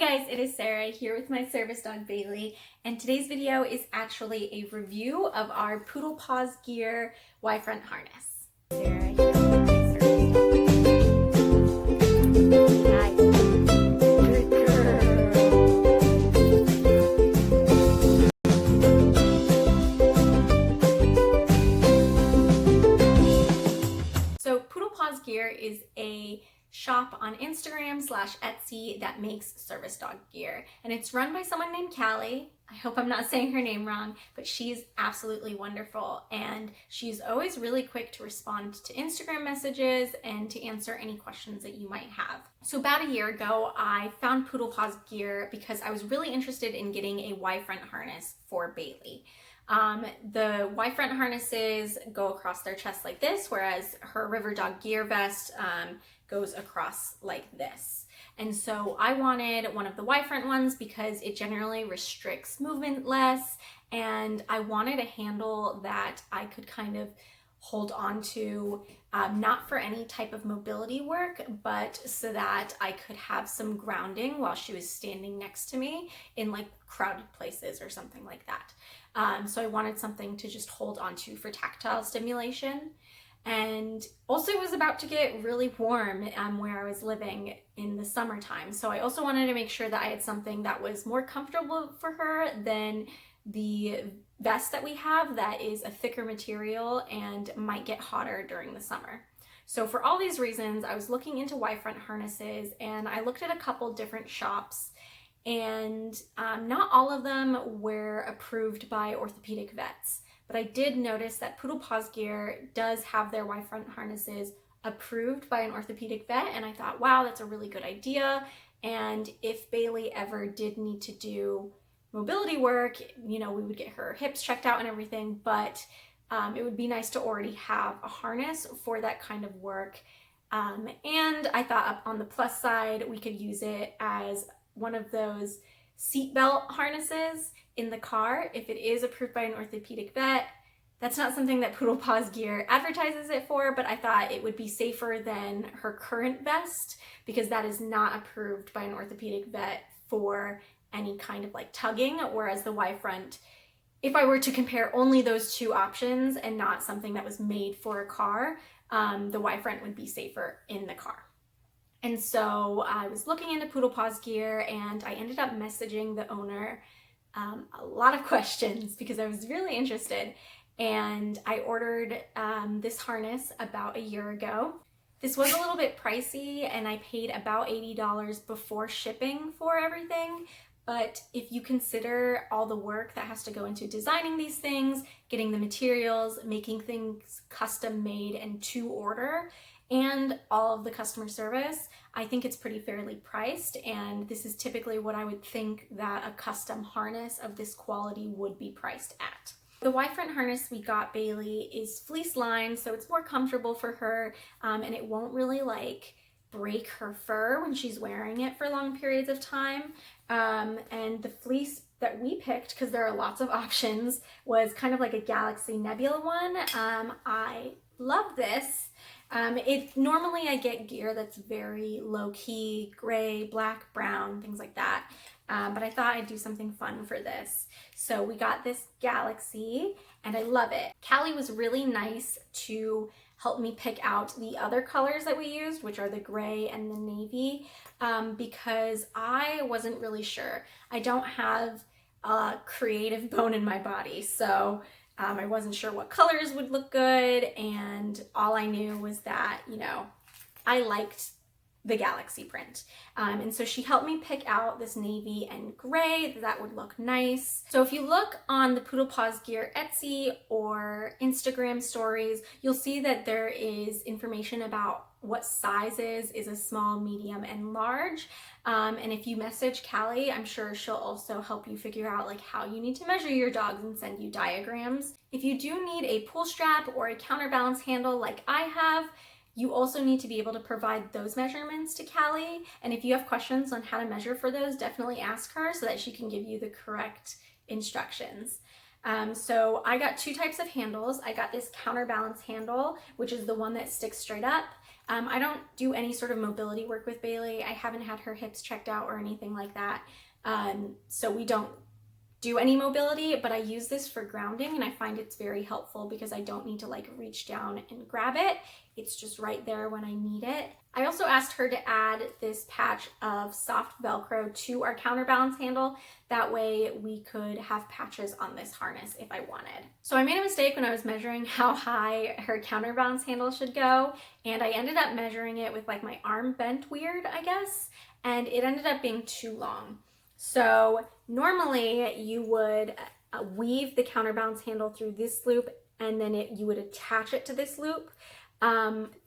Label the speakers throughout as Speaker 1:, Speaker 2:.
Speaker 1: guys, it is Sarah here with my service dog Bailey, and today's video is actually a review of our Poodle Paws Gear Y-front harness. Sarah, here with my service dog. Hi. Good girl. So Poodle Paws Gear is a shop on Instagram/Etsy that makes service dog gear, and it's run by someone named Callie. I hope I'm not saying her name wrong, but she's absolutely wonderful, and she's always really quick to respond to Instagram messages and to answer any questions that you might have. So about a year ago, I found Poodle Paws Gear because I was really interested in getting a Y-front harness for Bailey. The Y-front harnesses go across their chest like this, whereas her River Dog Gear vest goes across like this. And so I wanted one of the Y-front ones because it generally restricts movement less, and I wanted a handle that I could kind of hold on to, not for any type of mobility work, but so that I could have some grounding while she was standing next to me in like crowded places or something like that. So I wanted something to just hold on to for tactile stimulation. And also it was about to get really warm where I was living in the summertime. So I also wanted to make sure that I had something that was more comfortable for her than the vest that we have that is a thicker material and might get hotter during the summer. So for all these reasons, I was looking into Y-front harnesses, and I looked at a couple different shops, and not all of them were approved by orthopedic vets. But I did notice that Poodle Paws Gear does have their Y-front harnesses approved by an orthopedic vet, and I thought, wow, that's a really good idea. And if Bailey ever did need to do mobility work, you know, we would get her hips checked out and everything, but it would be nice to already have a harness for that kind of work. And I thought up on the plus side, we could use it as one of those seatbelt harnesses in the car if it is approved by an orthopedic vet. That's not something that Poodle Paws Gear advertises it for, but I thought it would be safer than her current vest because that is not approved by an orthopedic vet for any kind of like tugging, whereas the Y-front, if I were to compare only those two options and not something that was made for a car, the Y-front would be safer in the car. And so I was looking into Poodle Paws Gear, and I ended up messaging the owner a lot of questions because I was really interested. And I ordered this harness about a year ago. This was a little bit pricey, and I paid about $80 before shipping for everything. But if you consider all the work that has to go into designing these things, getting the materials, making things custom made and to order, and all of the customer service, I think it's pretty fairly priced, and this is typically what I would think that a custom harness of this quality would be priced at. The Y-front harness we got Bailey is fleece lined, so it's more comfortable for her, and it won't really like break her fur when she's wearing it for long periods of time. And the fleece that we picked, because there are lots of options, was kind of like a Galaxy Nebula one. I love this. Normally I get gear that's very low-key, gray, black, brown, things like that. But I thought I'd do something fun for this. So we got this Galaxy, and I love it. Callie was really nice to help me pick out the other colors that we used, which are the gray and the navy, because I wasn't really sure. I don't have a creative bone in my body, so I wasn't sure what colors would look good, and all I knew was that, you know, I liked the Galaxy print. And so she helped me pick out this navy and gray that would look nice. So if you look on the Poodle Paws Gear Etsy or Instagram stories, you'll see that there is information about what sizes is a small, medium, and large. And if you message Callie, I'm sure she'll also help you figure out like how you need to measure your dogs and send you diagrams. If you do need a pull strap or a counterbalance handle like I have, you also need to be able to provide those measurements to Callie. And if you have questions on how to measure for those, definitely ask her so that she can give you the correct instructions. So I got two types of handles. I got this counterbalance handle, which is the one that sticks straight up. I don't do any sort of mobility work with Bailey. I haven't had her hips checked out or anything like that. So we don't do any mobility, but I use this for grounding, and I find it's very helpful because I don't need to like reach down and grab it. It's just right there when I need it. I also asked her to add this patch of soft Velcro to our counterbalance handle. That way we could have patches on this harness if I wanted. So I made a mistake when I was measuring how high her counterbalance handle should go, and I ended up measuring it with like my arm bent weird, I guess, and it ended up being too long. So normally you would weave the counterbalance handle through this loop, and then you would attach it to this loop.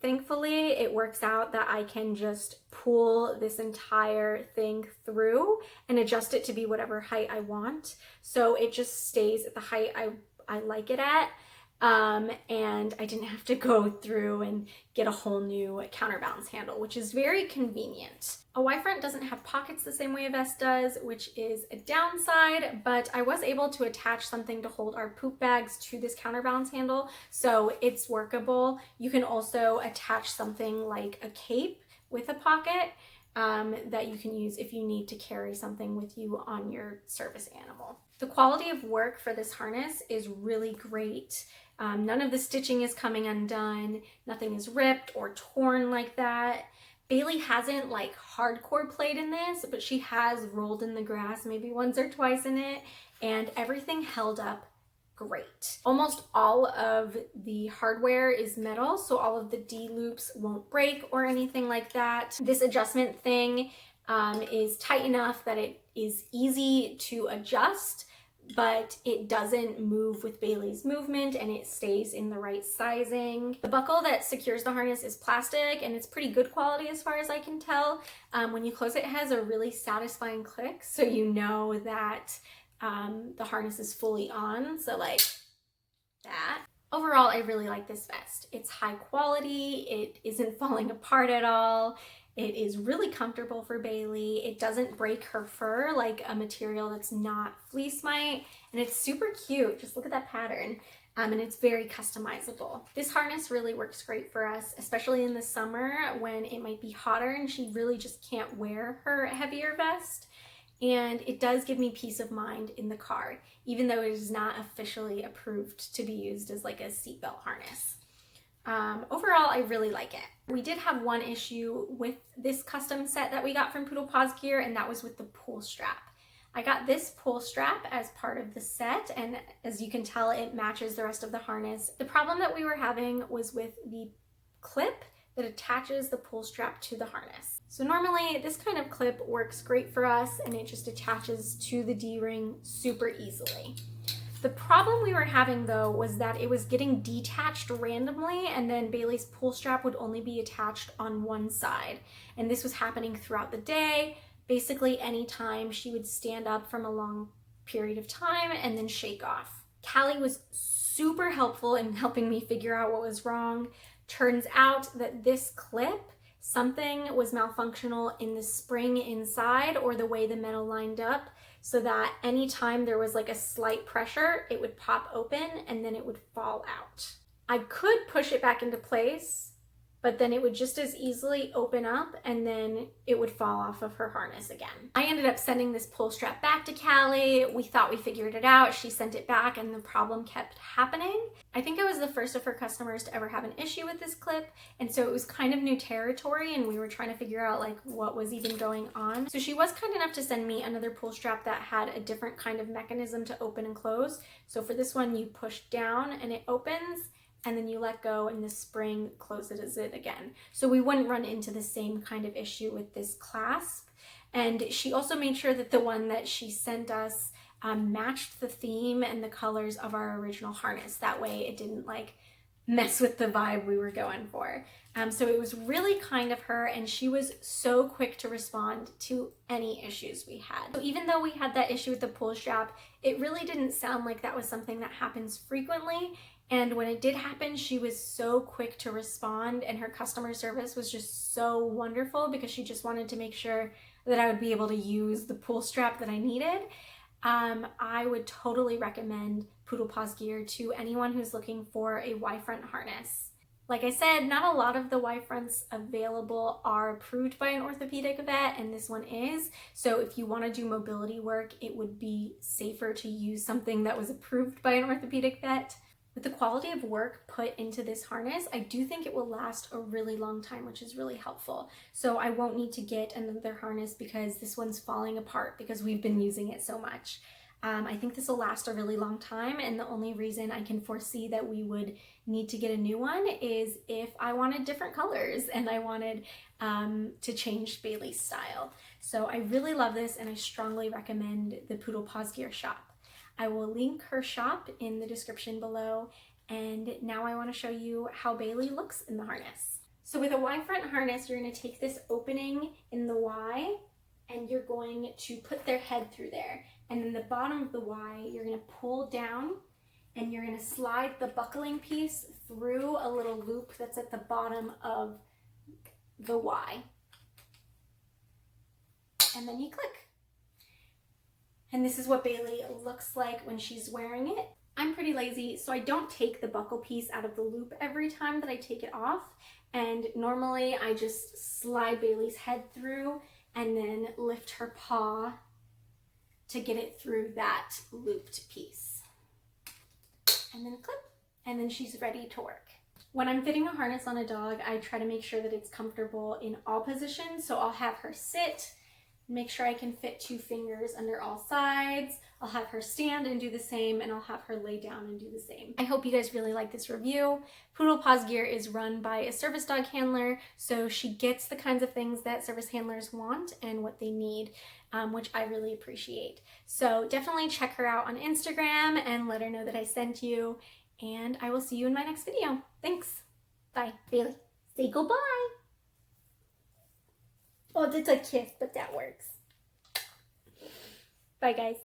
Speaker 1: Thankfully, it works out that I can just pull this entire thing through and adjust it to be whatever height I want. So it just stays at the height I like it at. And I didn't have to go through and get a whole new counterbalance handle, which is very convenient. A Y-front doesn't have pockets the same way a vest does, which is a downside, but I was able to attach something to hold our poop bags to this counterbalance handle, so it's workable. You can also attach something like a cape with a pocket that you can use if you need to carry something with you on your service animal. The quality of work for this harness is really great. None of the stitching is coming undone, nothing is ripped or torn like that. Bailey hasn't like hardcore played in this, but she has rolled in the grass maybe once or twice in it, and everything held up great. Almost all of the hardware is metal, so all of the D loops won't break or anything like that. This adjustment thing is tight enough that it is easy to adjust, but it doesn't move with Bailey's movement, and it stays in the right sizing. The buckle that secures the harness is plastic, and it's pretty good quality as far as I can tell. When you close it, it has a really satisfying click, so you know that the harness is fully on, so like that. Overall, I really like this vest. It's high quality, it isn't falling apart at all. It is really comfortable for Bailey. It doesn't break her fur like a material that's not fleece might, and it's super cute. Just look at that pattern. And it's very customizable. This harness really works great for us, especially in the summer when it might be hotter and she really just can't wear her heavier vest. And it does give me peace of mind in the car, even though it is not officially approved to be used as like a seatbelt harness. Overall, I really like it. We did have one issue with this custom set that we got from Poodle Paws Gear, and that was with the pull strap. I got this pull strap as part of the set, and as you can tell, it matches the rest of the harness. The problem that we were having was with the clip that attaches the pull strap to the harness. So normally this kind of clip works great for us, and it just attaches to the D-ring super easily. The problem we were having though was that it was getting detached randomly, and then Bailey's pull strap would only be attached on one side. And this was happening throughout the day, basically anytime she would stand up from a long period of time and then shake off. Callie was super helpful in helping me figure out what was wrong. Turns out that this clip, something was malfunctional in the spring inside or the way the metal lined up, so that anytime there was like a slight pressure, it would pop open and then it would fall out. I could push it back into place, but then it would just as easily open up and then it would fall off of her harness again. I ended up sending this pull strap back to Callie. We thought we figured it out. She sent it back and the problem kept happening. I think I was the first of her customers to ever have an issue with this clip, and so it was kind of new territory and we were trying to figure out like what was even going on. So she was kind enough to send me another pull strap that had a different kind of mechanism to open and close. So for this one, you push down and it opens, and then you let go and the spring closes it again. So we wouldn't run into the same kind of issue with this clasp. And she also made sure that the one that she sent us matched the theme and the colors of our original harness. That way it didn't like mess with the vibe we were going for. So it was really kind of her, and she was so quick to respond to any issues we had. So even though we had that issue with the pull strap, it really didn't sound like that was something that happens frequently. And when it did happen, she was so quick to respond, and her customer service was just so wonderful because she just wanted to make sure that I would be able to use the pull strap that I needed. I would totally recommend Poodle Paws Gear to anyone who's looking for a Y-front harness. Like I said, not a lot of the Y fronts available are approved by an orthopedic vet, and this one is. So if you want to do mobility work, it would be safer to use something that was approved by an orthopedic vet. With the quality of work put into this harness, I do think it will last a really long time, which is really helpful. So I won't need to get another harness because this one's falling apart because we've been using it so much. I think this will last a really long time, and the only reason I can foresee that we would need to get a new one is if I wanted different colors and I wanted to change Bailey's style. So I really love this, and I strongly recommend the Poodle Paws Gear shop. I will link her shop in the description below, and now I want to show you how Bailey looks in the harness. So with a Y front harness, you're going to take this opening in the Y and you're going to put their head through there. And then the bottom of the Y, you're going to pull down and you're going to slide the buckling piece through a little loop that's at the bottom of the Y. And then you click. And this is what Bailey looks like when she's wearing it. I'm pretty lazy, so I don't take the buckle piece out of the loop every time that I take it off. And normally I just slide Bailey's head through and then lift her paw to get it through that looped piece. And then clip, and then she's ready to work. When I'm fitting a harness on a dog, I try to make sure that it's comfortable in all positions. So I'll have her sit, make sure I can fit 2 fingers under all sides. I'll have her stand and do the same, and I'll have her lay down and do the same. I hope you guys really like this review. Poodle Paws Gear is run by a service dog handler, so she gets the kinds of things that service handlers want and what they need, which I really appreciate. So definitely check her out on Instagram and let her know that I sent you, and I will see you in my next video. Thanks. Bye. Bailey, say goodbye. Oh, that's a kiss, but that works. Bye, guys.